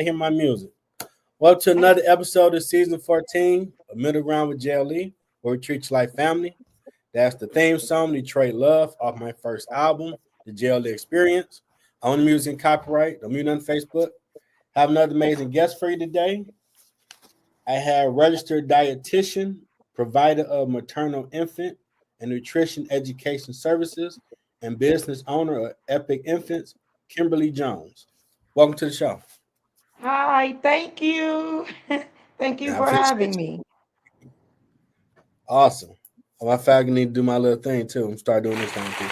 I hear my music. Welcome to another episode of season 14 of Middle Ground with JLE, where we treat you like family. That's the theme song, Detroit Love, off my first album, The JLE Experience. Own the music and copyright. Don't mute on Facebook. Have another amazing guest for you today. I have registered dietitian, provider of maternal, infant, and nutrition education services, and business owner of Epic Infants, Kimberly Jones. Welcome to the show. Hi, thank you. Thank you I for appreciate having you. me. Awesome. Well, I feel like I need to do my little thing too. I'm start doing this thing too.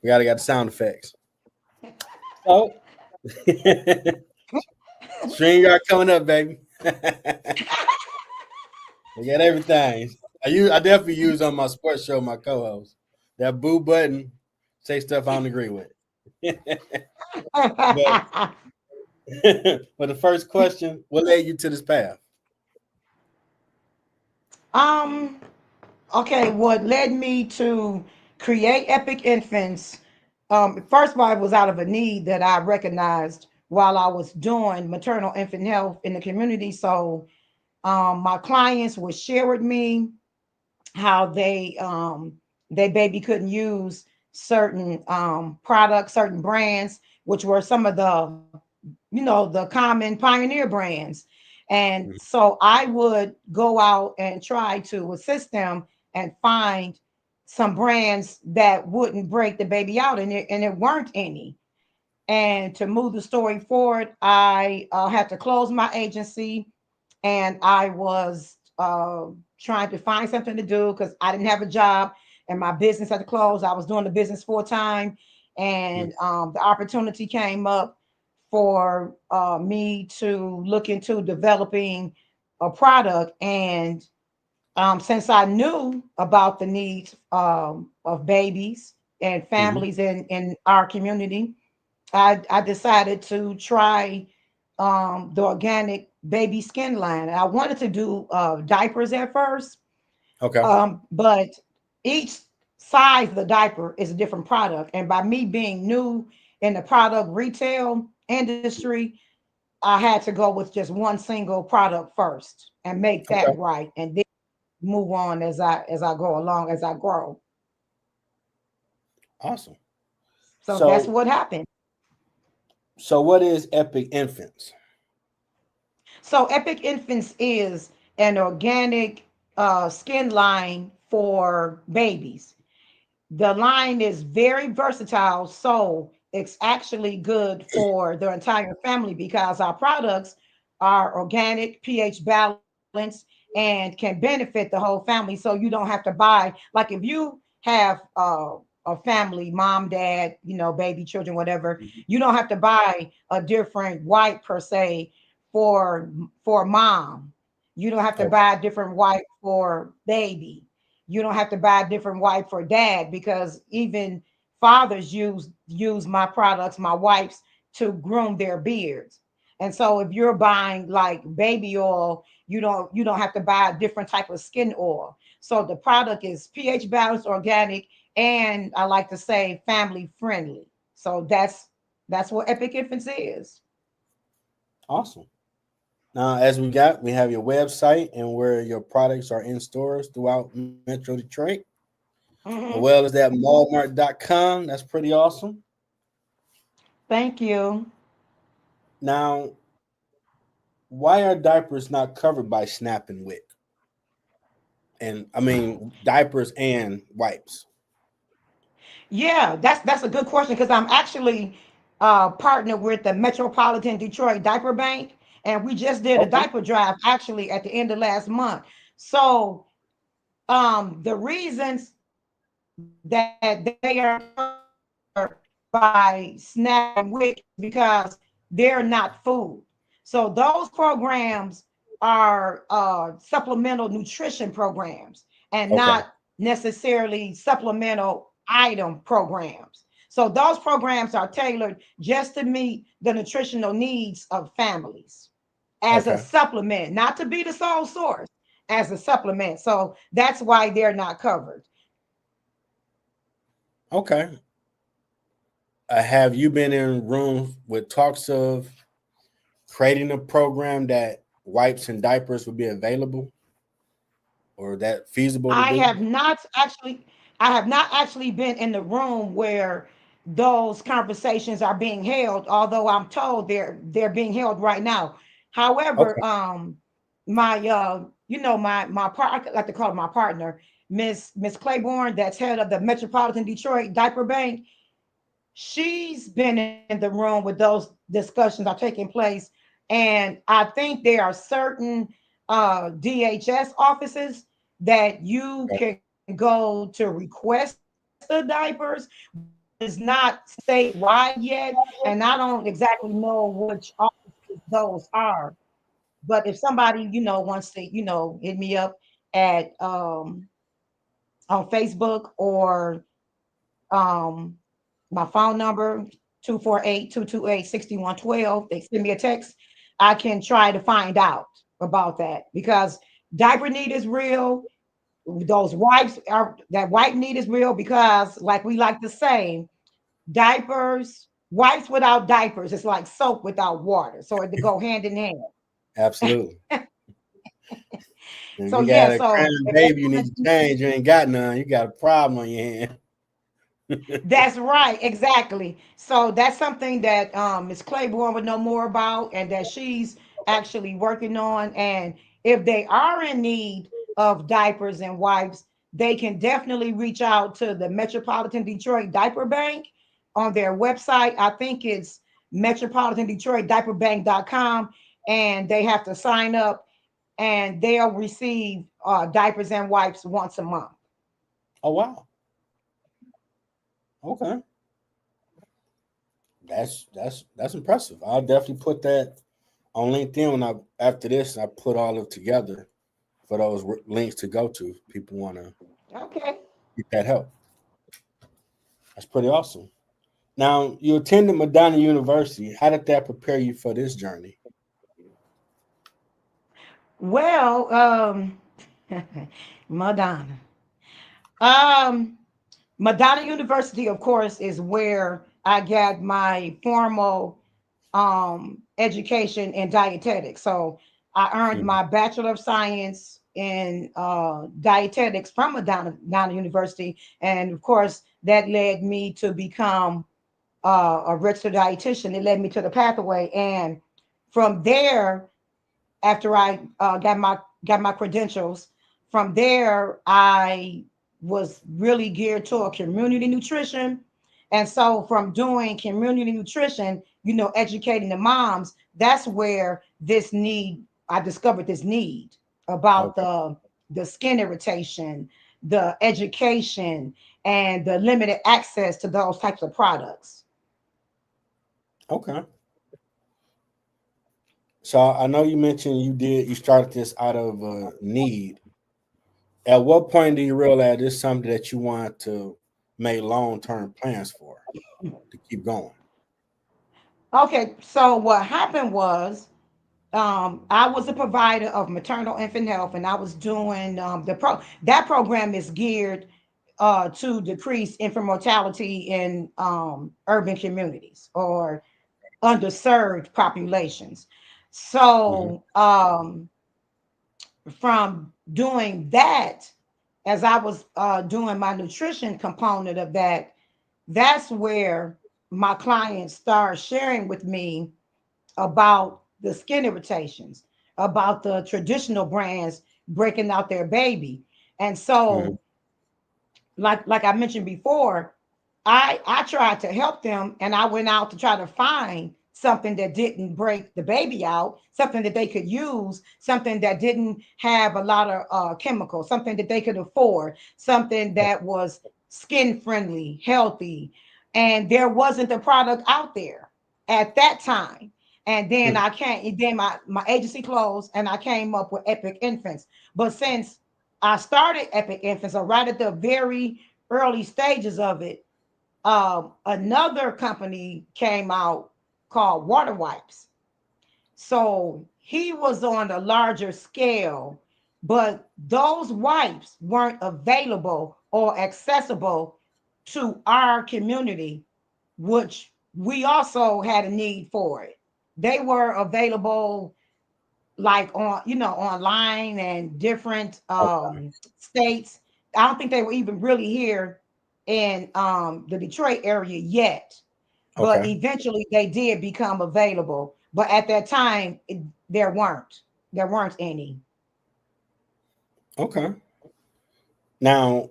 We gotta got the sound effects. Oh, stream yard coming up, baby. We got everything. I definitely use on my sports show my co-host. That boo button say stuff I don't agree with. but but the first question, what led you to this path? um, okay, what led me to create Epic Infants? First of all, it was out of a need that I recognized while I was doing maternal infant health in the community. So my clients would share with me how their baby couldn't use certain products, certain brands, which were some of the common pioneer brands. And so I would go out and try to assist them and find some brands that wouldn't break the baby out, and it weren't any. And to move the story forward, I had to close my agency, and I was trying to find something to do because I didn't have a job and my business had to close. I was doing the business full time, and the opportunity came up for me to look into developing a product. And since I knew about the needs of babies and Mm-hmm. families in our community, I decided to try the organic baby skin line. I wanted to do diapers at first, Okay. but each size of the diaper is a different product. And by me being new in the product retail industry, I had to go with just one single product first and make that Okay. right, and then move on as I go along, as I grow. Awesome. So that's So what happened. so what is Epic Infants? So Epic Infants is an organic skin line for babies. The line is very versatile, so it's actually good for the entire family because our products are organic, pH balanced, and can benefit the whole family. So you don't have to buy, like if you have a family, mom, dad, baby, children, whatever, Mhm. you don't have to buy a different wipe per se for mom. You don't have to Okay. buy a different wipe for baby. You don't have to buy a different wipe for dad, because even fathers use my products, my wipes, to groom their beards. And so if you're buying like baby oil, you don't have to buy a different type of skin oil. So the product is pH balanced, organic, and I like to say family friendly. So that's what Epic Infants is. Awesome. Now, as we have your website and where your products are in stores throughout Metro Detroit, as Mhm. well as that Walmart.com. That's pretty awesome. Thank you. Now, why are diapers not covered by Snap and Wick? And I mean diapers and wipes. Yeah, that's a good question because I'm actually partnered with the Metropolitan Detroit Diaper Bank, and we just did a Okay. diaper drive actually at the end of last month. So the reasons that they are covered by SNAP and WIC is because they're not food. So those programs are supplemental nutrition programs and Okay. not necessarily supplemental item programs. So those programs are tailored just to meet the nutritional needs of families as a Okay. supplement, not to be the sole source, as a supplement. So that's why they're not covered. Okay. have you been in rooms with talks of creating a program that wipes and diapers would be available or that feasible to I do? have not actually I have not actually been in the room where those conversations are being held, although I'm told they're being held right now. Okay. However, my my part, I like to call it my partner, Miss Claiborne, that's head of the Metropolitan Detroit Diaper Bank. She's been in the room with those discussions are taking place, and I think there are certain DHS offices that you can go to request the diapers, but it's not statewide yet, and I don't exactly know which offices those are. But if somebody wants to hit me up at on Facebook or um my phone number 248-228-6112. They send me a text. I can try to find out about that because diaper need is real. Those wipes are that wipe need is real because, like we like to say, diapers, wipes without diapers, it's like soap without water. So it go hand in hand. Absolutely. If So you yeah, got a so crying if baby you need to anyone, change, you ain't got none. You got a problem on your hand. that's right, exactly. So that's something that Ms. Claiborne would know more about and that she's actually working on. And if they are in need of diapers and wipes, they can definitely reach out to the Metropolitan Detroit Diaper Bank on their website. I think it's Metropolitan Detroit Diaperbank.com, and they have to sign up and they'll receive diapers and wipes once a month. Oh wow. Okay. That's impressive. I'll definitely put that on LinkedIn when I after this. I put all of it together for those links to go to. If people want to Okay. get that help. That's pretty awesome. Now you attended Madonna University. How did that prepare you for this journey? Well, Madonna. Um, Madonna University, of course, is where I got my formal education in dietetics. So I earned Mhm. my Bachelor of Science in dietetics from Madonna University. And of course, that led me to become a registered dietitian. It led me to the pathway. And from there, after I got my credentials. From there, I was really geared toward community nutrition. And so from doing community nutrition, educating the moms, that's where this need, I discovered this need about Okay. the skin irritation, the education, and the limited access to those types of products. Okay. So I know you mentioned you started this out of need. At what point do you realize this is something that you want to make long term plans for to keep going? Okay, so what happened was I was a provider of maternal infant health, and I was doing that program is geared to decrease infant mortality in urban communities or underserved populations. Hmm. So from doing that, as I was doing my nutrition component of that, that's where my clients start sharing with me about the skin irritations, about the traditional brands breaking out their baby. And Hmm. so, like I mentioned before, I tried to help them and I went out to try to find something that didn't break the baby out, something that they could use, something that didn't have a lot of chemicals, something that they could afford, something that was skin friendly, healthy. And there wasn't a product out there at that time. And then my agency closed and I came up with Epic Infants. But since I started Epic Infants, or right at the very early stages of it, another company came out called Water Wipes. So he was on a larger scale, but those wipes weren't available or accessible to our community which we also had a need for it. They were available like on, online and different Okay. states. I don't think they were even really here in the Detroit area yet, but Okay. eventually they did become available. But at that time, there weren't any. Okay. Now,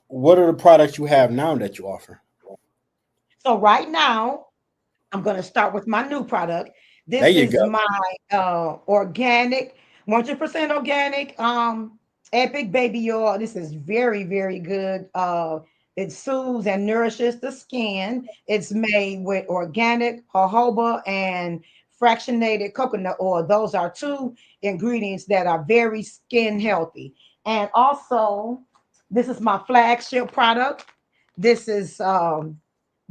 what are the products you have now that you offer? So right now, I'm going to start with my new product. There This you is go. my organic, 100% organic epic baby oil. This is very, very good. It soothes and nourishes the skin. It's made with organic jojoba and fractionated coconut oil. Those are two ingredients that are very skin healthy. And also, this is my flagship product. This is the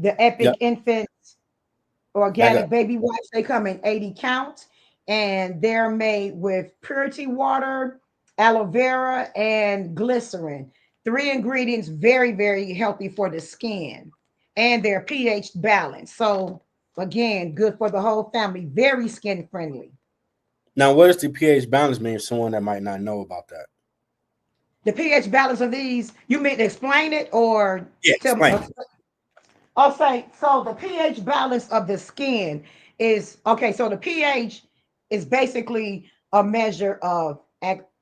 Yep. Epic Infant I got. organic baby wipes. They come in 80 count and they're made with purity water, aloe vera, and glycerin. Three ingredients, very, very healthy for the skin. And they're pH balanced. So, again, good for the whole family, very skin friendly. Now, what does the pH balance mean? Someone that might not know about that. The pH balance of these, you mean to explain it or Yeah, tell? explain it. I'll say so. The pH balance of the skin is okay. So the pH is basically a measure of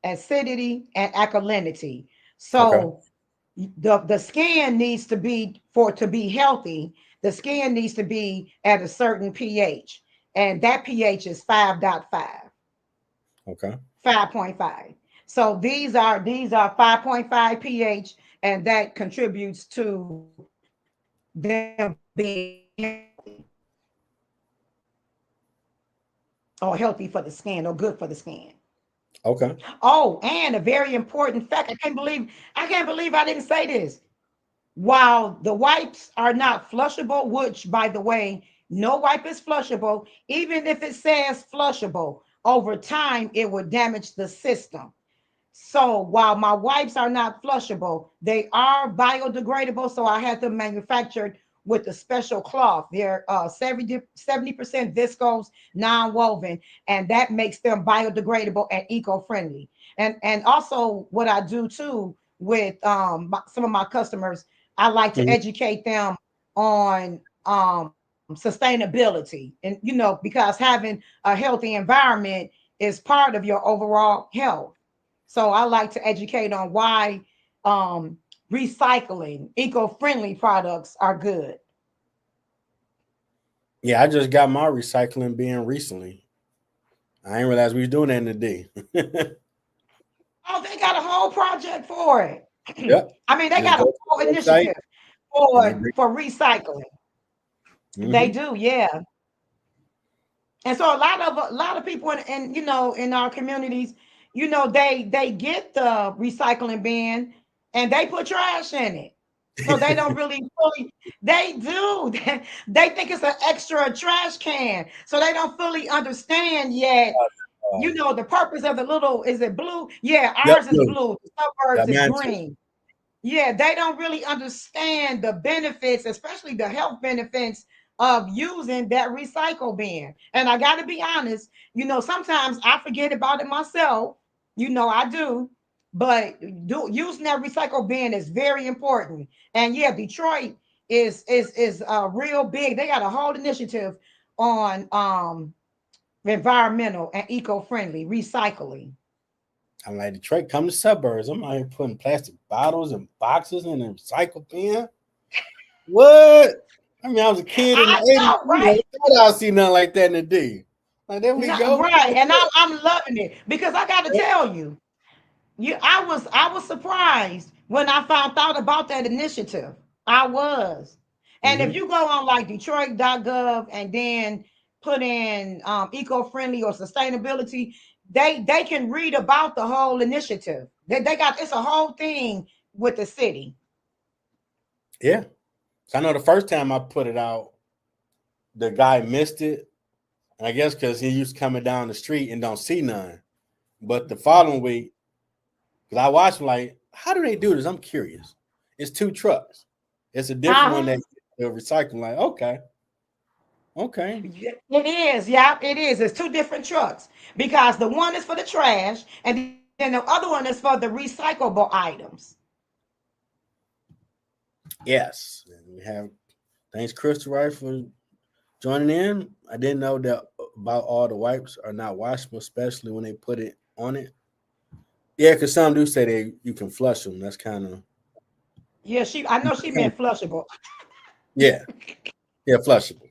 acidity and alkalinity. Okay. So the skin needs to be, for to be healthy, the skin needs to be at a certain pH, and that pH is 5.5, Okay. 5.5. So these are 5.5 pH, and that contributes to them being healthy, or healthy for the skin, or good for the skin. Okay. Oh, and a very important fact, I can't believe I didn't say this. While the wipes are not flushable, which by the way, no wipe is flushable, even if it says flushable, over time it would damage the system. So while my wipes are not flushable, they are biodegradable. So I had them manufactured with a special cloth. They're 70% viscose, non-woven, and that makes them biodegradable and eco-friendly. And also what I do too with some of my customers, I like to Mhm. educate them on sustainability. And because having a healthy environment is part of your overall health. So I like to educate on why um, recycling, eco-friendly products are good. Yeah, I just got my recycling bin recently. I didn't realize we was doing that in the day. Oh, they got a whole project for it. Yep. I mean, they Just got a go to whole the website initiative and they for bring. for recycling. They Hmm. do, yeah. And so a lot of people in our communities, they get the recycling bin and they put trash in it. So they don't really fully, they do. They think it's an extra trash can. So they don't fully understand yet, the purpose of the little, is it blue? Yeah, Yep. ours is No. blue. The Yeah, suburbs is mine too. green. Yeah, they don't really understand the benefits, especially the health benefits of using that recycle bin. And I got to be honest, sometimes I forget about it myself. I do. But using that recycle bin is very important. And yeah, Detroit is real big. They got a whole initiative on environmental and eco-friendly recycling. I'm like, Detroit, come to suburbs. I'm out here putting plastic bottles and boxes in a recycle bin. What? I mean, I was a kid in the I 80s. know, right? I thought I'd see nothing like that in the day. Like, there we Not go. right, and I'm loving it because I got to tell you, I was surprised when I found out about that initiative. I was, and if Hmm. you go on like Detroit.gov and then put in eco-friendly or sustainability, they can read about the whole initiative. They got, it's a whole thing with the city. Yeah. So I know the first time I put it out, the guy missed it. And I guess because he used coming down the street and don't see none. But the following week, because I watched him like, how do they do this? I'm curious. It's two trucks. It's a different one that Uh-huh. the recycling. Like, okay, okay, Yeah, it is. Yeah, it is. It's two different trucks because the one is for the trash and then the other one is for the recyclable items. yes. And we have thanks, Crystal Wright, for joining in. I didn't know that about all the wipes are not washable, especially when they put it on it. Yeah, because some do say you can flush them. That's kind of Yeah, I know she meant flushable. yeah, yeah, flushable.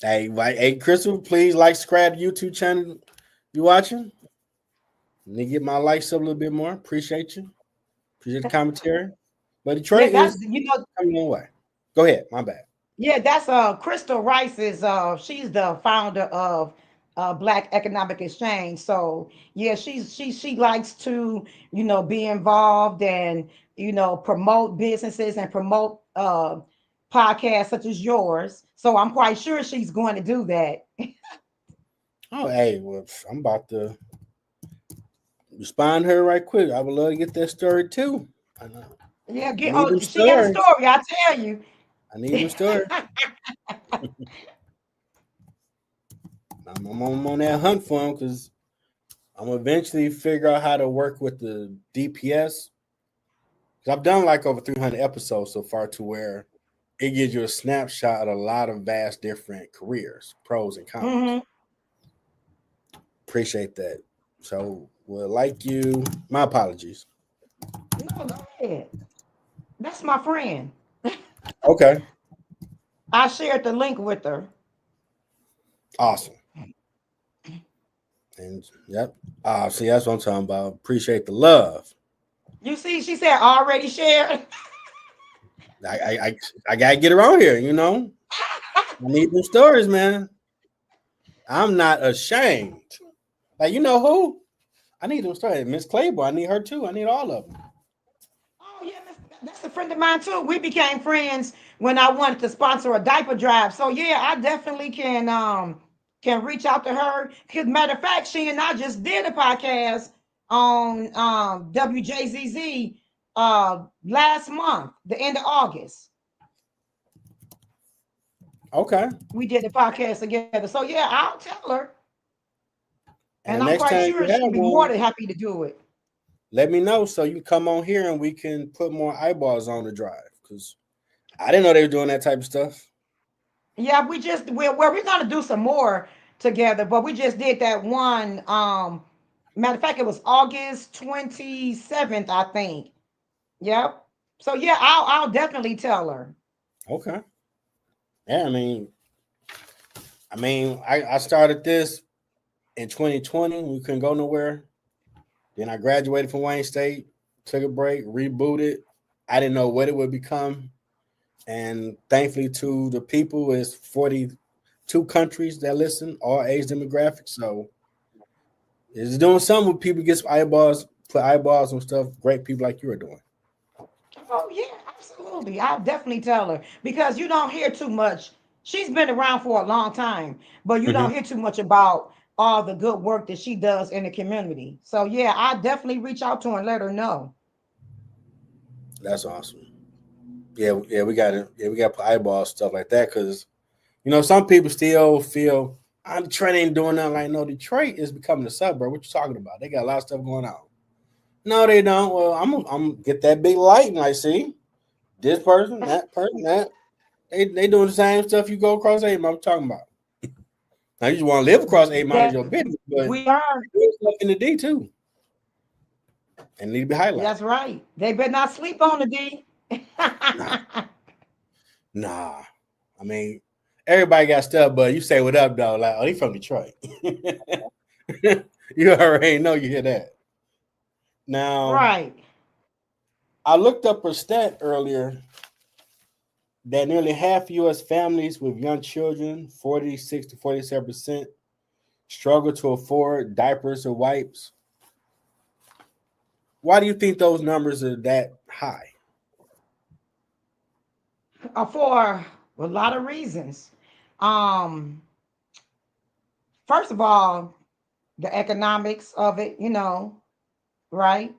Hey, Crystal, please like, subscribe to YouTube channel you watching. Let me get my likes up a little bit more. Appreciate you. Appreciate the commentary. But Yeah, Detroit that's is know. coming on way. Go ahead. My bad. Yeah, that's Crystal Rice is she's the founder of Black Economic Exchange. So yeah, she likes to be involved and promote businesses and promote podcasts such as yours. So I'm quite sure she's going to do that. Oh, hey, well, I'm about to respond to her right quick. I would love to get that story too. I know. Yeah, I need them she got a stories. story. I tell you. I need them stories. I'm on that hunt for them because I'm gonna eventually figure out how to work with the DPS. Because I've done like over 300 episodes so far, to where it gives you a snapshot of a lot of vast different careers, pros and cons. Hmm. Appreciate that. So, well, like you, my apologies. No, go ahead. That's my friend. Okay, I shared the link with her. awesome. And yep, see, that's what I'm talking about. Appreciate the love. You see, she said already shared. I, I, I, I gotta get around here. I need them stories, man. I'm not ashamed. Like, you know who? I need them stories. Miss Claiborne. I need her too. I need all of them. Oh yeah, that's a friend of mine too. We became friends when I wanted to sponsor a diaper drive. So yeah, I definitely can reach out to her. Cause matter of fact, she and I just did a podcast on WJZZ last month, the end of August. Okay. We did a podcast together. So yeah, I'll tell her, and And the I'm next quite time sure you she'll have be more one, than happy to do it. let me know so you can come on here and we can put more eyeballs on the drive. Because I didn't know they were doing that type of stuff. Yeah, we're gonna do some more together, but we just did that one. Matter of fact, it was August 27th, I think. Yep. So yeah, I'll definitely tell her. Okay. Yeah, I started this in 2020. We couldn't go nowhere. Then I graduated from Wayne State, took a break, rebooted. I didn't know what it would become. And thankfully to the people, it's 42 countries that listen, all age demographics. So it's doing something with people get some eyeballs, put eyeballs on stuff great people like you are doing. Oh yeah, absolutely. I'll definitely tell her because you don't hear too much. She's been around for a long time, but you don't Hmm. hear too much about all the good work that she does in the community. So yeah, I definitely reach out to her and let her know. That's awesome. Yeah, we got to put eyeballs stuff like that because some people still feel Detroit ain't doing nothing. Like, no, Detroit is becoming a suburb. What you talking about? They got a lot of stuff going on. No, they don't. Well, I'm gonna get that big light and I see this person, that person, that they doing the same stuff. You go across 8 Mile. I'm talking about. Now you just want to live across 8 Mile is That your business, but we are. there's stuff in the D too, and need to be highlighted. That's right. They better not sleep on the D. Nah, nah. I mean, everybody got stuff, but you say what up though, like, oh, he from Detroit. You already know you hear that. Now, Right. I looked up a stat earlier that nearly half U.S. families with young children, 46 to 47%, struggle to afford diapers or wipes. Why do you think those numbers are that high? For a lot of reasons. Um, First of all, the economics of it, right?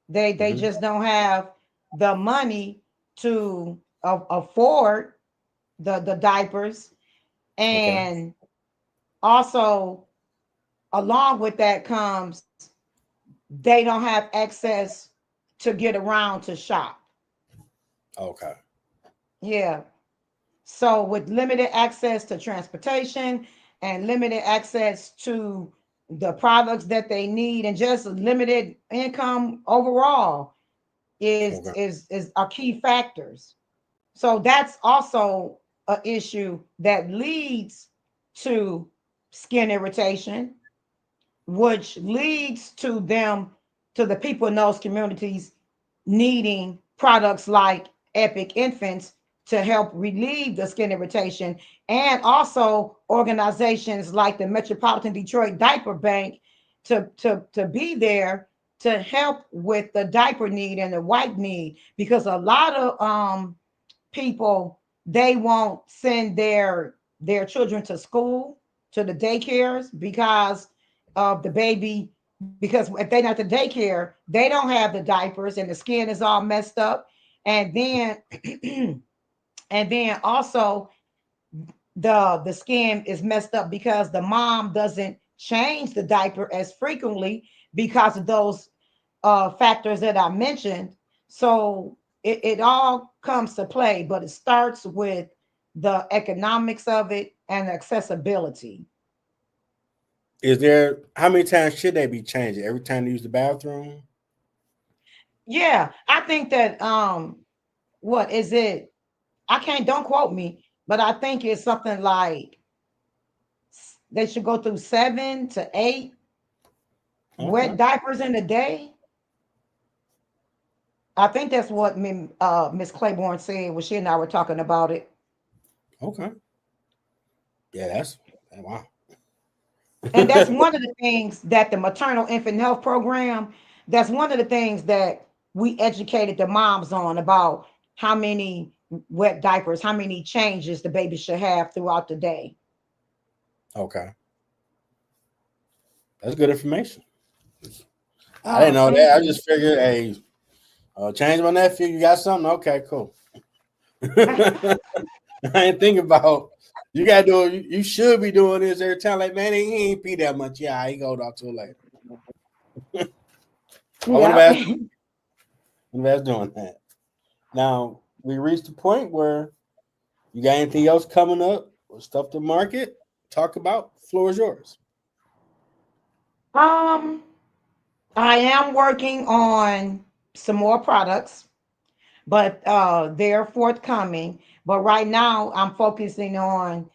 They Hmm. just don't have the money to afford the diapers, Okay. and also along with that comes they don't have access to get around to shop. Okay. Yeah. So with limited access to transportation and limited access to the products that they need and just limited income overall Okay. is are key factors. So that's also an issue that leads to skin irritation, which leads to them, to the people in those communities needing products like Epic Infants to help relieve the skin irritation, and also organizations like the Metropolitan Detroit Diaper Bank to be there to help with the diaper need and the wipe need, because a lot of people, they won't send their children to school, to the daycares, because of the baby, because if they're not the daycare, they don't have the diapers and the skin is all messed up. And then and then also the skin is messed up because the mom doesn't change the diaper as frequently because of those factors that I mentioned. So it all comes to play, but it starts with the economics of it and accessibility. Is there how many times should they be changing? Every time they use the bathroom? Yeah, I think that what is it? I can't, don't quote me, but I think it's something like they should go through 7 to 8 wet Okay. diapers in a day. I think that's what Miss Claiborne said when she and I were talking about it. Okay. Yeah, that's wow. And that's one of the things that the maternal infant health program, that's one of the things that we educated the moms on, about how many wet diapers, how many changes the baby should have throughout the day. Okay. That's good information. I didn't Oh, know thank that. I you. just figured, hey, change my nephew. You got something? Okay, cool. I ain't think about you gotta do it. You should be doing this every time. Like, man, he ain't pee that much. Yeah, he go talk to it later. I Yeah. wouldn't have doing that. Now we reached the point where you got anything else coming up or stuff to market? Talk about. Floor is yours. um, I am working on some more products, but they're forthcoming. But right now, I'm focusing on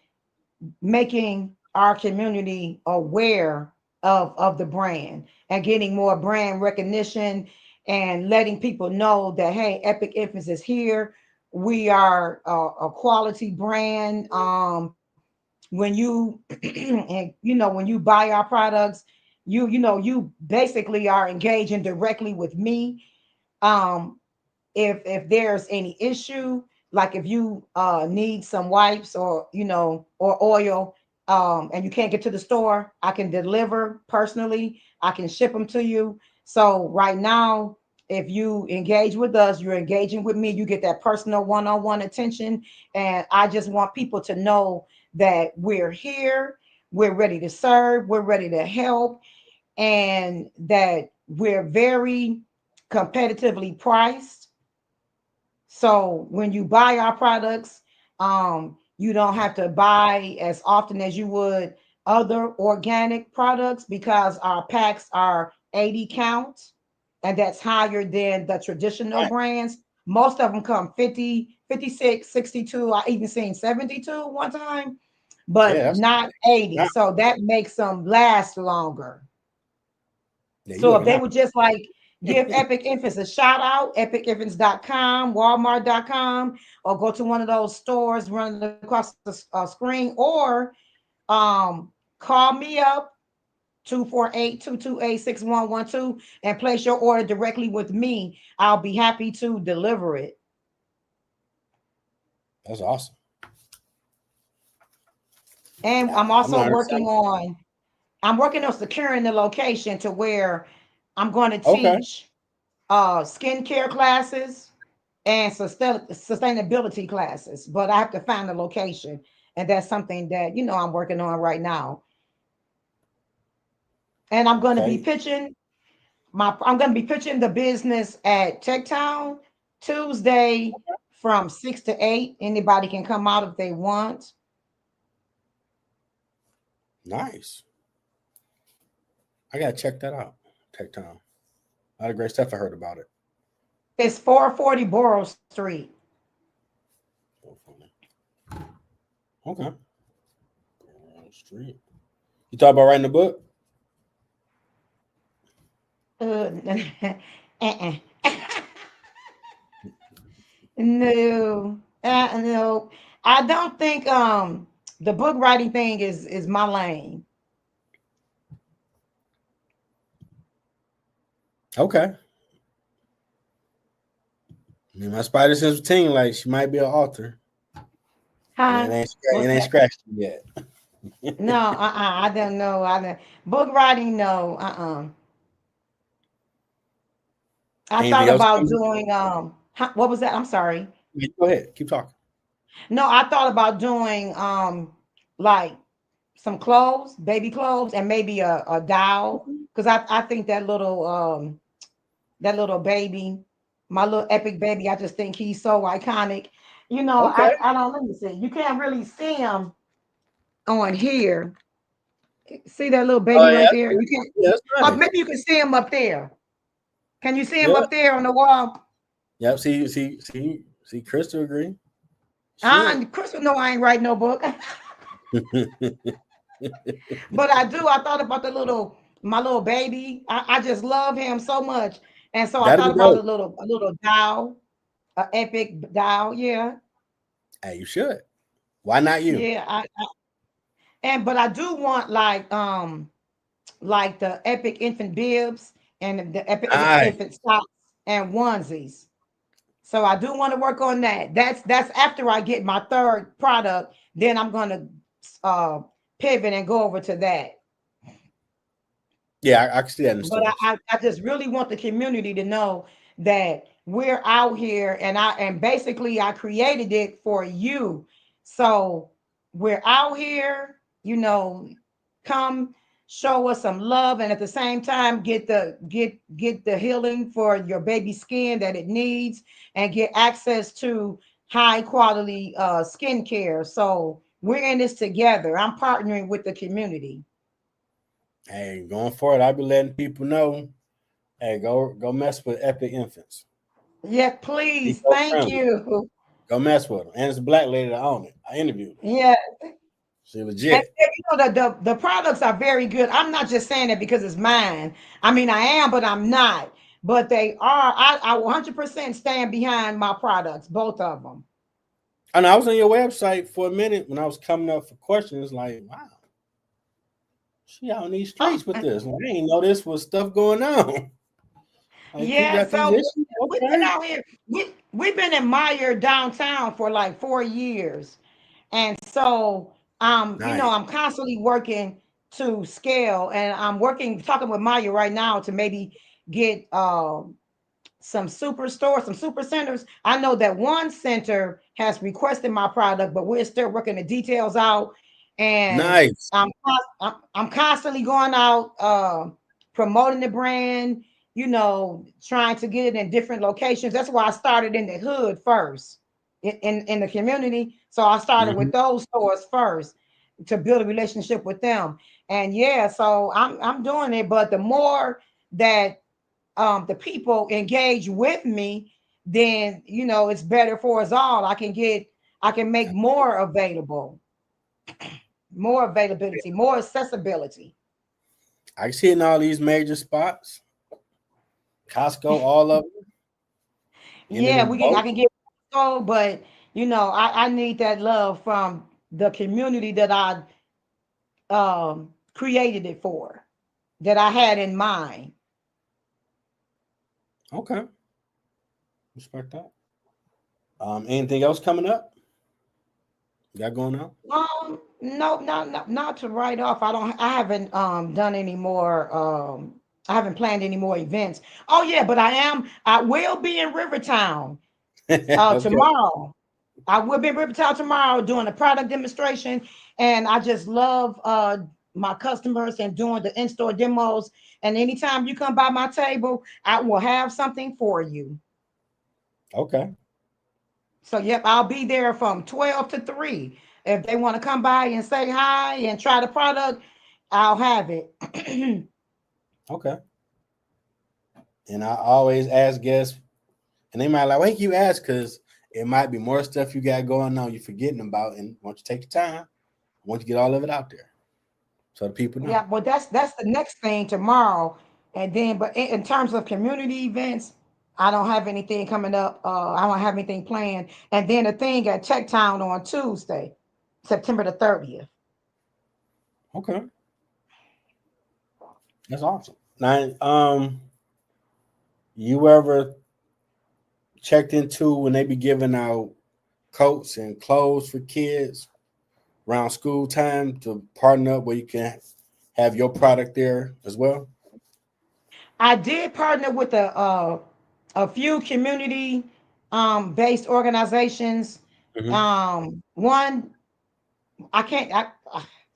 making our community aware of the brand and getting more brand recognition and letting people know that, hey, Epic Infants is here. We are a quality brand. When you and when you buy our products, you basically are engaging directly with me. um if there's any issue, like if you need some wipes, or or oil, and you can't get to the store, I can deliver personally, I can ship them to you. So right now, if you engage with us, you're engaging with me, you get that personal one-on-one attention. And I just want people to know that we're here, we're ready to serve, we're ready to help, and that we're very competitively priced. So when you buy our products, you don't have to buy as often as you would other organic products, because our packs are 80 counts, and that's higher than the traditional Right. brands. Most of them come 50, 56, 62. I even seen 72 one time, Yeah, but that's not 80. not. So that makes them last longer. Yeah, you So if looking they out. would just like give Epic Infants a shout out, epicinfants.com, walmart.com, or go to one of those stores running across the screen, or um, call me up, 248-228-6112, and place your order directly with me. I'll be happy to deliver it. That's awesome. And Yeah, I'm I'm also learning working something. on securing the location to where I'm going to Okay. teach skincare classes, and sustainability classes. But I have to find a location, and that's something that I'm working on right now. And Okay. I'm going to be pitching the business at Tech Town Tuesday from 6 to 8. Anybody can come out if they want. Nice. I gotta check that out. Tech Town. A lot of great stuff I heard about it. It's 440 Borough Street. Okay. Street. You thought about writing a book? Uh, uh-uh. No, no. I don't think the book writing thing is my lane. Okay. I mean, my spider sense team, like she might be an author. Huh? It What's ain't that? scratched yet. No, I don't know. I don't. Book writing, no. I Anything thought else about coming? doing what was that? I'm sorry. Yeah, go ahead. Keep talking. No, I thought about doing like some clothes, baby clothes, and maybe a doll. Because I think that little baby, my little epic baby, I just think he's so iconic. Okay. I don't let me see. You can't really see him on here. See that little Oh baby yeah, right that's there? good. You can't. Yeah, that's Oh, nice. maybe you can see him up there. Can you see him Yeah. up there on the wall? Yep. See. Crystal agree. Should. Crystal, no, I ain't write no book. But I do. I thought about my little baby. I just love him so much, and so I That'd thought be about dope. a little doll, a epic doll. Yeah, Hey, you should. Why not you? yeah. But I do want like the epic infant bibs and the epic Nice. infant socks and onesies. So I do want to work on that. That's after I get my third product. Then I'm gonna uh pivot and go over to that. Yeah, I can see that in the But stores. I just really want the community to know that we're out here, and basically I created it for you. So we're out here, come show us some love, and at the same time get the healing for your baby skin that it needs, and get access to high quality skincare. So we're in this together. I'm partnering with the community. Hey, going forward, I'll be letting people know. Hey, go mess with Epic Infants. Yes, Be please. so Thank friendly. you. Go mess with them. And it's a black lady that own it. I interviewed her. Yeah. She And legit. the products are very good. I'm not just saying that because it's mine. I mean, I am, but I'm not. But they are. I 100% stand behind my products, both of them. And I was on your website for a minute when I was coming up for questions. Like, wow, she out in these Oh, streets with this. Like, I didn't know this was stuff going on. Like, people yeah. got these So issues. we've been Okay, out here. We've been in Meyer downtown for like 4 years. And so, nice. I'm constantly working to scale, and I'm talking with Maya right now to maybe get some superstores, some super centers. I know that one center has requested my product, but we're still working the details out. And Nice. I'm constantly going out, promoting the brand, trying to get it in different locations. That's why I started in the hood first, in the community. So I started with Mhm. those stores first to build a relationship with them. And yeah, so I'm doing it. But the more that the people engage with me, then it's better for us all. I can make more available, more availability, more accessibility. I can see it in all these major spots. Costco, all of them. And Yeah, in I bulk. can get so, but I need that love from the community that I created it for, that I had in mind. Okay, respect that. Anything else coming up? You got going on? No, not to write off. I haven't done any more I haven't planned any more events. Oh yeah, but I will be in Rivertown Okay. Tomorrow. I will be in Rivertown tomorrow doing a product demonstration. And I just love my customers and doing the in-store demos. And anytime you come by my table, I will have something for you. Okay. So, yep, I'll be there from 12 to 3. If they want to come by and say hi and try the product, I'll have it. Okay. And I always ask guests, and they might like, why you ask? Because it might be more stuff you got going on you're forgetting about. And once you take the time, I want you to get all of it out there so the people know. Yeah, well, that's the next thing tomorrow. And then, but in terms of community events, I don't have anything coming up. I don't have anything planned. And then the thing at Tech Town on Tuesday, September the 30th. Okay. That's awesome. Now, you ever checked into when they be giving out coats and clothes for kids around school time to partner up where you can have your product there as well? I did partner with a few community based organizations. Hmm. One I can't.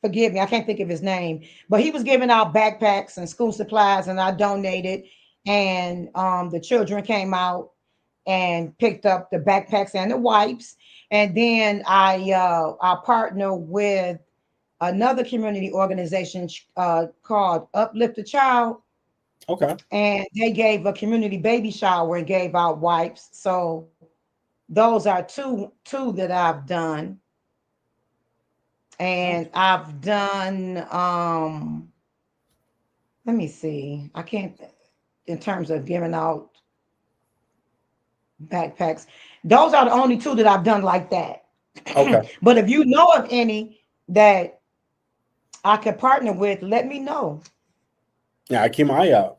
Forgive me. I can't think of his name, but he was giving out backpacks and school supplies, and I donated. And the children came out and picked up the backpacks and the wipes. And then I partner with another community organization called Uplift a Child, Okay. and they gave a community baby shower and gave out wipes. So those are two that I've done. And Gotcha. I've done let me see. I can't in terms of giving out backpacks. Those are the only two that I've done like that. Okay. But if you know of any that I could partner with, let me know. Yeah, I keep my eye out.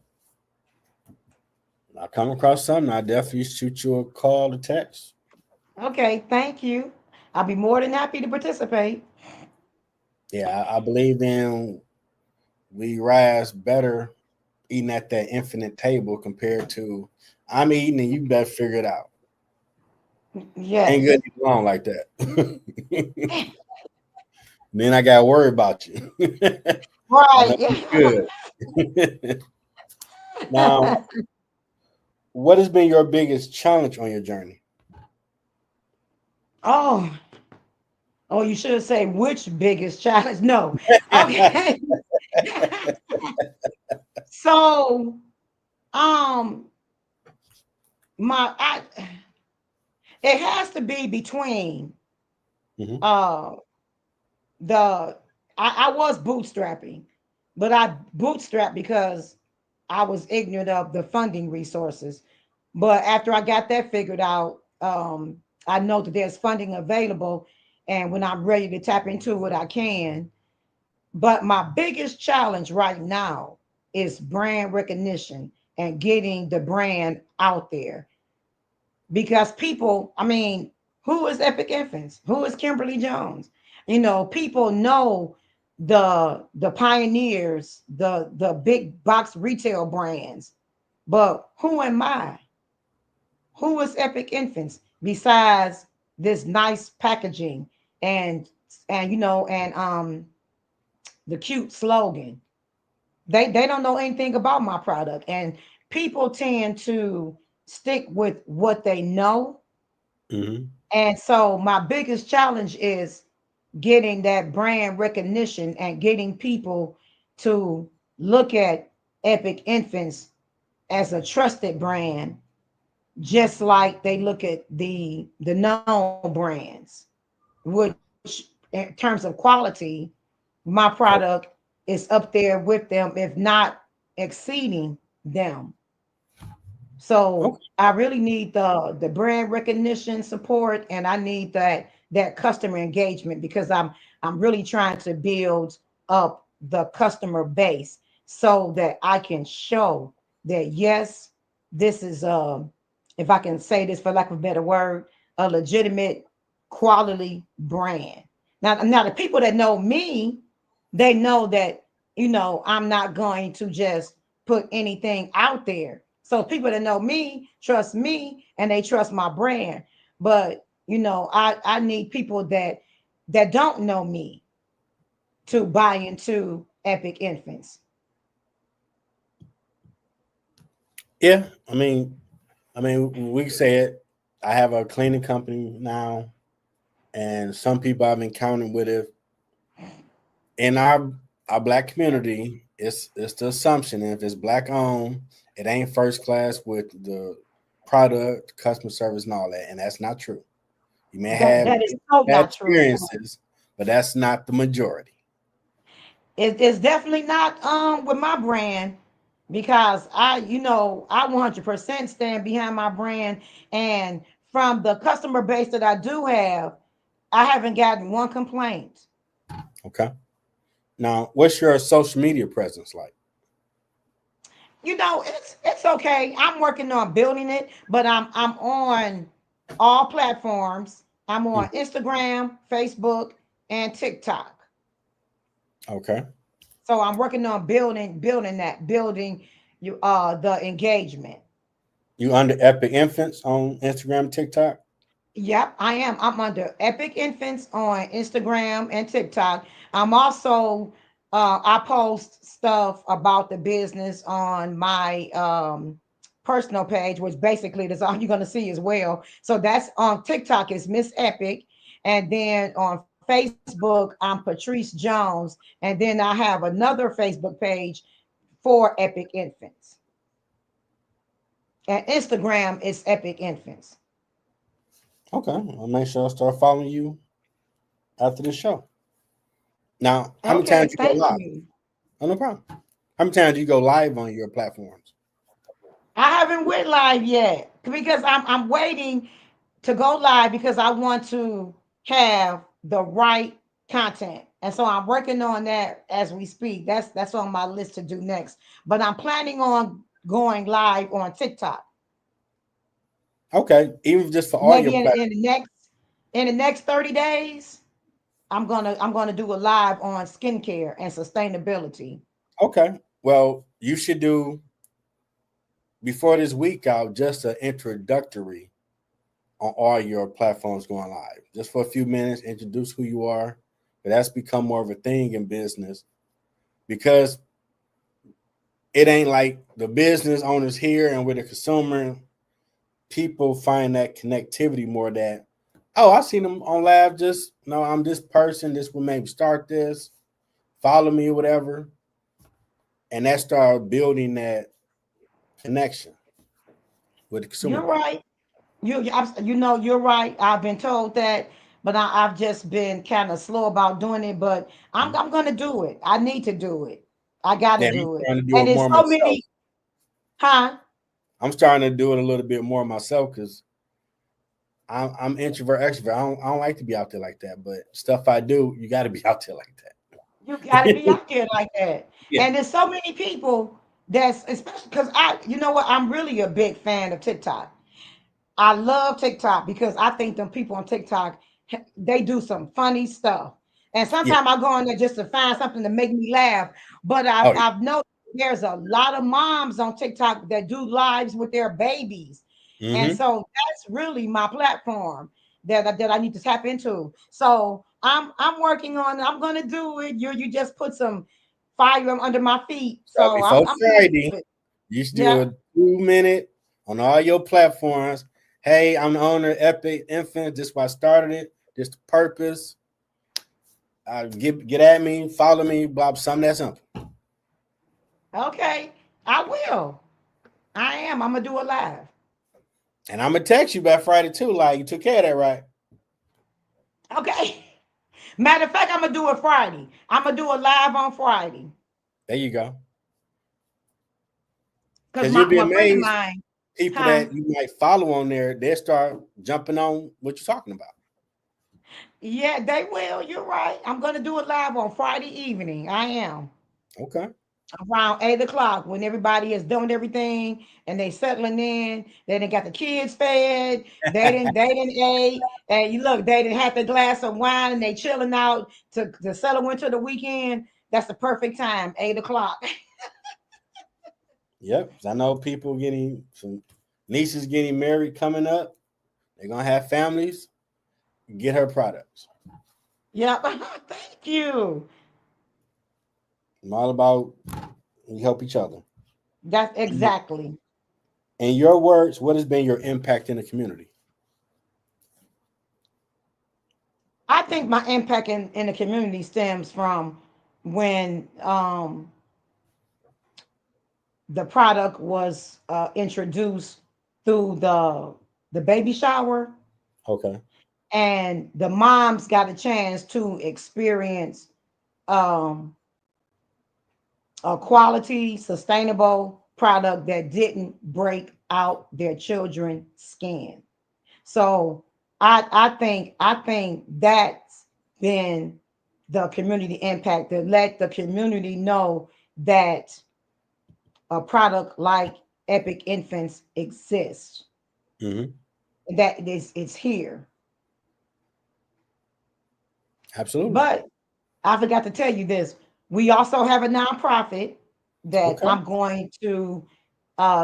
I come across something, I definitely shoot you a call or text. Okay, thank you. I'll be more than happy to participate. Yeah, I believe in we rise better eating at that infinite table compared to I'm eating and you better figure it out. Ain't Yes. good to eat alone like that. Then I got to worry about you. I know Right. you good. Now, what has been your biggest challenge on your journey? Oh, oh, you should say which biggest challenge. No. Okay. So, um, my I it has to be between Hmm. uh the I was bootstrapping, but I bootstrapped because I was ignorant of the funding resources. But after I got that figured out, I know that there's funding available, and when I'm ready to tap into it, I can. But my biggest challenge right now is brand recognition and getting the brand out there because people, I mean, who is Epic Infants? Who is Kimberly Jones? People know the pioneers, the big box retail brands, but who am I? Who is Epic Infants besides this nice packaging and and the cute slogan? They don't know anything about my product, and people tend to stick with what they know. Hmm. And so my biggest challenge is getting that brand recognition and getting people to look at Epic Infants as a trusted brand, just like they look at the known brands, which in terms of quality, my product is up there with them, if not exceeding them. So Okay. I really need the brand recognition support, and I need that customer engagement because I'm really trying to build up the customer base so that I can show that yes, this is if I can say this for lack of a better word, a legitimate quality brand. Now the people that know me, they know that I'm not going to just put anything out there. So people that know me, and they trust my brand. But I need people that don't know me to buy into Epic Infants. Yeah, I mean, we said I have a cleaning company now, and some people I've encountered with it in our black community. It's the assumption if it's black owned, it ain't first class with the product, customer service, and all that, and that's not true. You may That have that is so bad not true. experiences, but that's not the majority. It's definitely not with my brand, because I 100% stand behind my brand, and from the customer base that I do have, I haven't gotten one complaint. Okay. Now, what's your social media presence like? It's okay. I'm working on building it, but I'm on all platforms. I'm on Mm, Instagram, Facebook, and TikTok. okay. So I'm working on building you the engagement. You under Epic Infants on Instagram, TikTok? Yep, I am. I'm under Epic Infants on Instagram and TikTok. I'm also I post stuff about the business on my personal page, which basically that's all you're gonna see as well. So that's on TikTok is Miss Epic, and then on Facebook I'm Patrice Jones, and then I have another Facebook page for Epic Infants, and Instagram is Epic Infants. Okay. I'll make sure I start following you after the show. Now, how many Okay, times you go thank live? you. Oh, no problem. How many times do you go live on your platforms? I haven't went live yet because I'm waiting to go live because I want to have the right content. And so I'm working on that as we speak. That's on my list to do next. But I'm planning on going live on TikTok. Okay. Even just for all your Maybe platforms. in the next 30 days, I'm gonna do a live on skincare and sustainability. Okay. Well, you should do before this week out just an introductory on all your platforms going live. Just for a few minutes, introduce who you are. But that's become more of a thing in business because it ain't like the business owners here and with the consumer, people find that connectivity more that, oh, I seen them on live, just no, I'm this person, this will maybe start this, follow me or whatever. And that started building that connection with the consumer You're base. right. You're right. I've been told that, but I've just been kind of slow about doing it. But I'm gonna do it. I need to do it. I gotta Yeah, I'm do it. trying to do And it there's more so myself. many, huh? I'm starting to do it a little bit more myself because I'm introvert, extrovert. I don't like to be out there like that, but stuff I do, you got to be out there like You gotta be that. out there like that. Yeah. And there's so many people that's especially because you know what? I'm really a big fan of TikTok. I love TikTok because I think them people on TikTok, they do some funny stuff. And Yeah. sometimes I go on there just to find something to make me laugh. But I've, Oh, yeah. I've noticed there's a lot of moms on TikTok that do lives with their babies. And Mm-hmm. so that's really my platform that I need to tap into. So I'm working on it. I'm gonna do it. You just put some fire under my feet. So So I'm before I'm gonna Friday, do it. you should do a Yeah. 2 minute on all your platforms. Hey, I'm the owner of Epic Infant. This is why I started it. This the purpose. Get at me, follow me, blah, something that simple. Okay. I will. I am. I'm gonna do it live. And I'm gonna text you by Friday too. Like you took care of that, right? Okay. Matter of fact, I'm gonna do it Friday. I'm gonna do it live on Friday. There you go. Cause Because you'll be my friend of amazed mine, people huh? that you might follow on there, they start jumping on what you're talking about. Yeah, they will. You're right. I'm gonna do it live on Friday evening. I am Okay. around 8 o'clock when everybody is done with everything and they settling in. They didn't got the kids fed. They didn't ate. And you look, they didn't have the glass of wine and they chilling out to settle into the weekend. That's the perfect time. 8 o'clock. Yep. 'Cause I know people getting some nieces getting married coming up. They're gonna have families. Get her products. Yep. Thank you. I'm all about we help each other. That's exactly. In your words, what has been your impact in the community? I think my impact in the community stems from when the product was introduced through the baby shower, Okay. and the moms got a chance to experience um, a quality, sustainable product that didn't break out their children's skin. So I think that's been the community impact, to let the community know that a product like Epic Infants exists, Mm-hmm. that it's here. Absolutely. But I forgot to tell you this. We also have a nonprofit that Okay. I'm going to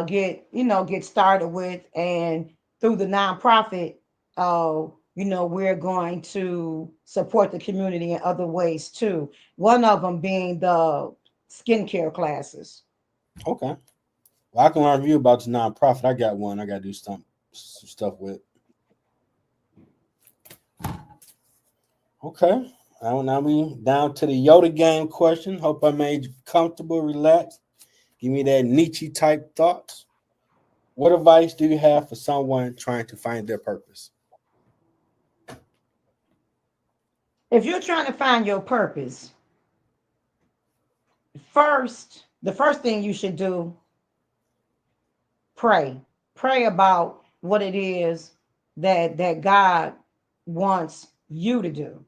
get started with, and through the nonprofit, we're going to support the community in other ways too. One of them being the skincare classes. Okay. Well, I can learn from you about the nonprofit. I got one. I got to do some stuff with. Okay. Now we down to the Yoda game question. Hope I made you comfortable, relaxed. Give me that Nietzsche type thoughts. What advice do you have for someone trying to find their purpose? If you're trying to find your purpose, the first thing you should do, pray. Pray about what it is that God wants you to do.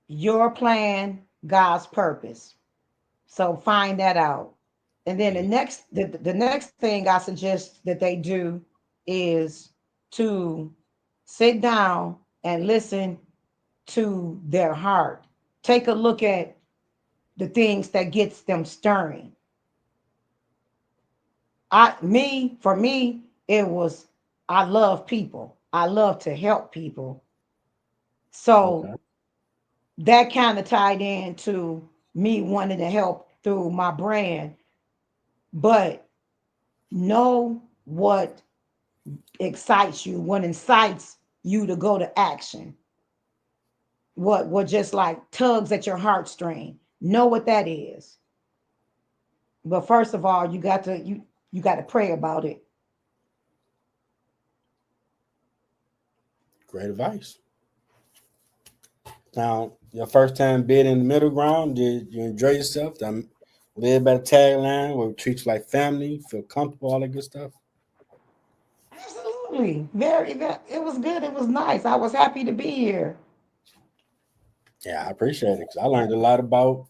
Your plan, God's purpose. So find that out. And then the next thing I suggest that they do is to sit down and listen to their heart. Take a look at the things that gets them stirring. For me, it was, I love people. I love to help people. So Okay. that kind of tied into me wanting to help through my brand. But know what excites you, what incites you to go to action, what just like tugs at your heartstring. Know what that is. But first of all, you got to pray about it. Great advice. Now, your first time being in the middle ground, did you enjoy yourself? Live by the tagline where we treat you like family, feel comfortable, all that good stuff. Absolutely. It was good. It was nice. I was happy to be here. Yeah, I appreciate it because I learned a lot about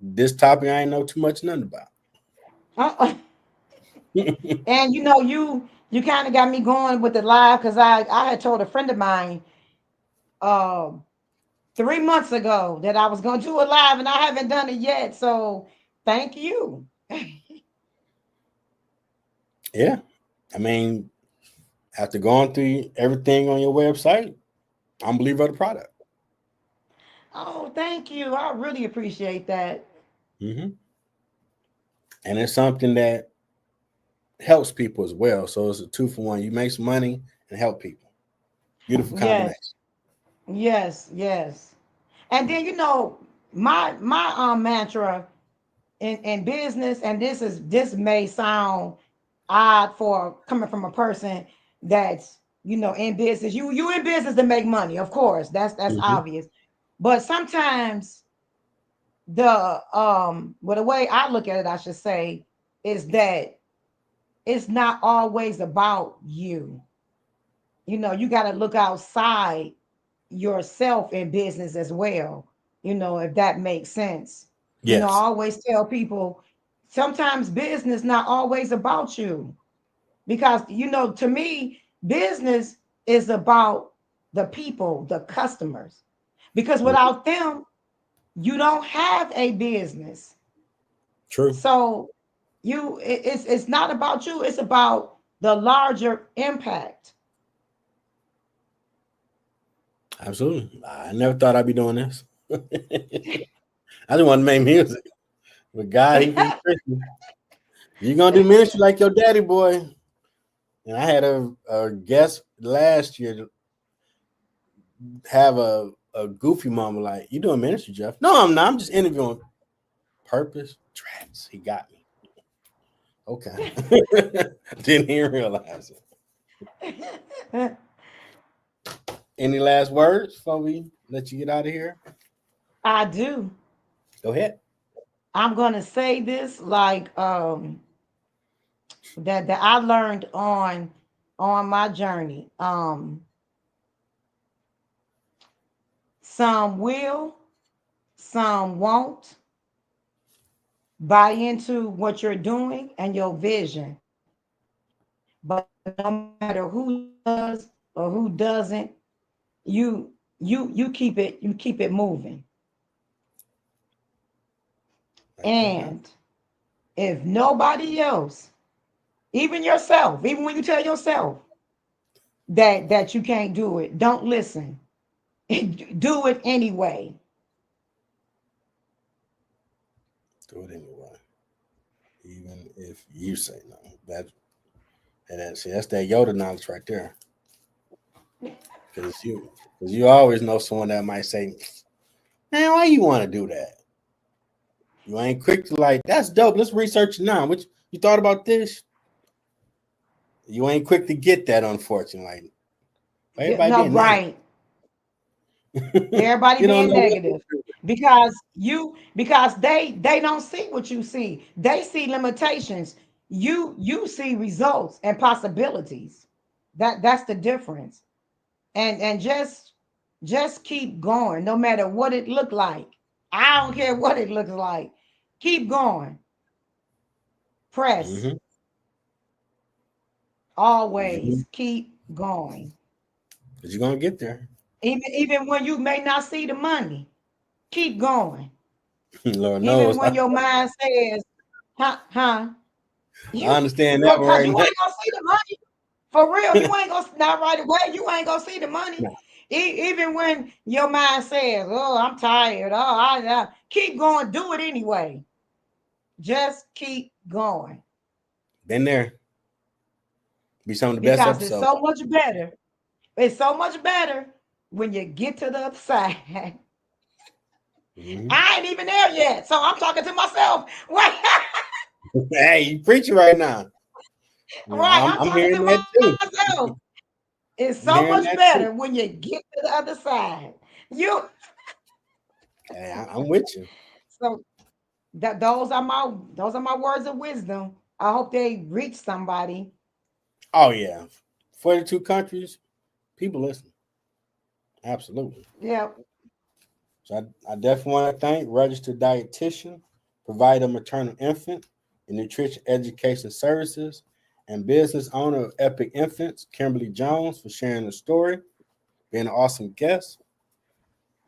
this topic I ain't know too much nothing about. Uh, and you kind of got me going with the live, because I had told a friend of mine um 3 months ago that I was going to do it live, and I haven't done it yet. So thank you. Yeah. I mean, after going through everything on your website, I'm a believer of the product. Oh, thank you. I really appreciate that. Hmm. And it's something that helps people as well. So it's a two for one. You make some money and help people. Beautiful Yes, combination. yes, yes. And then my mantra in business, and this may sound odd for coming from a person that's in business. You in business to make money, of course. That's Hmm. obvious. But sometimes the way I look at it, I should say, is that it's not always about you. You got to look outside yourself in business as well, if that makes sense. I Yes. always tell people, sometimes business not always about you, because to me, business is about the people, the customers, because Mhm. without them, you don't have a business. True. So It's not about you, it's about the larger impact. Absolutely. I never thought I'd be doing this. I just want to make music. But God, he been Christian. You're gonna do ministry like your daddy, boy. And I had a guest last year have a goofy mama like, you doing ministry, Jeff? No, I'm not. I'm just interviewing. Purpose, tracks. He got me. Okay. Didn't even realize it. Any last words before we let you get out of here? I do. Go ahead. I'm gonna say this like that I learned on my journey. Some will, some won't buy into what you're doing and your vision. But no matter who does or who doesn't, you keep it moving. And if nobody else, even yourself, even when you tell yourself that you can't do it, don't listen. Do it anyway. Do it anyway. Even if you say no. That's that Yoda knowledge right there. Because you always know someone that might say, man, why you want to do that? You ain't quick to like, that's dope. Let's research it now. Which you thought about this? You ain't quick to get that, unfortunately. Like, everybody no, being right. Everybody being negative because they don't see what you see. They see limitations. You see results and possibilities. That's the difference. And just keep going, no matter what it look like. I don't care what it looks like. Keep going. Press. Mm-hmm. Always keep going. Because you're gonna get there. Even when you may not see the money, keep going. Lord knows. Even when your mind says, huh? I understand that because right you now. ain't gonna see the money. For real, you ain't gonna not right away. You ain't gonna see the money. No. Even when your mind says, "Oh, I'm tired," I keep going. Do it anyway. Just keep going. Been there. Be some of the best episodes. It's so much better. It's so much better when you get to the other side. Mm-hmm. I ain't even there yet, so I'm talking to myself. Hey, you preaching right now. Right, I'm talking to myself. It's so much better when you get to the other side. Hey, I'm with you. So those are my words of wisdom. I hope they reach somebody. Oh yeah, 42 countries, people listen. Absolutely. Yeah. So I definitely want to thank registered dietitian, provider of maternal infant and nutrition education services, and business owner of Epic Infants, Kimberly Jones, for sharing her story, being an awesome guest.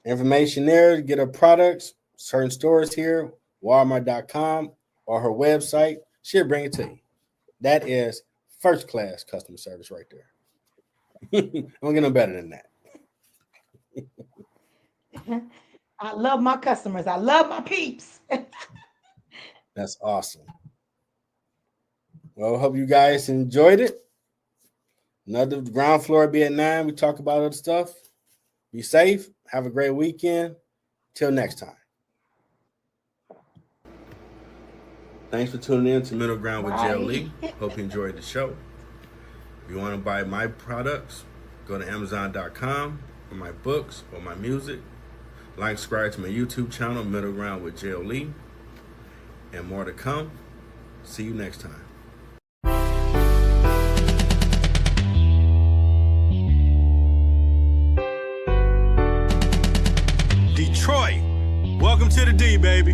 Information there to get her products, certain stores here, Walmart.com or her website. She'll bring it to you. That is first class customer service right there. I don't get no better than that. I love my customers. I love my peeps. That's awesome. Well, hope you guys enjoyed it. Another ground floor be at 9. We talk about other stuff. Be safe. Have a great weekend. Till next time. Thanks for tuning in to Middle Ground with JLE. Hope you enjoyed the show. If you want to buy my products, go to Amazon.com for my books or my music. Like, subscribe to my YouTube channel, Middle Ground with JLE. And more to come. See you next time. Detroit, welcome to the D, baby.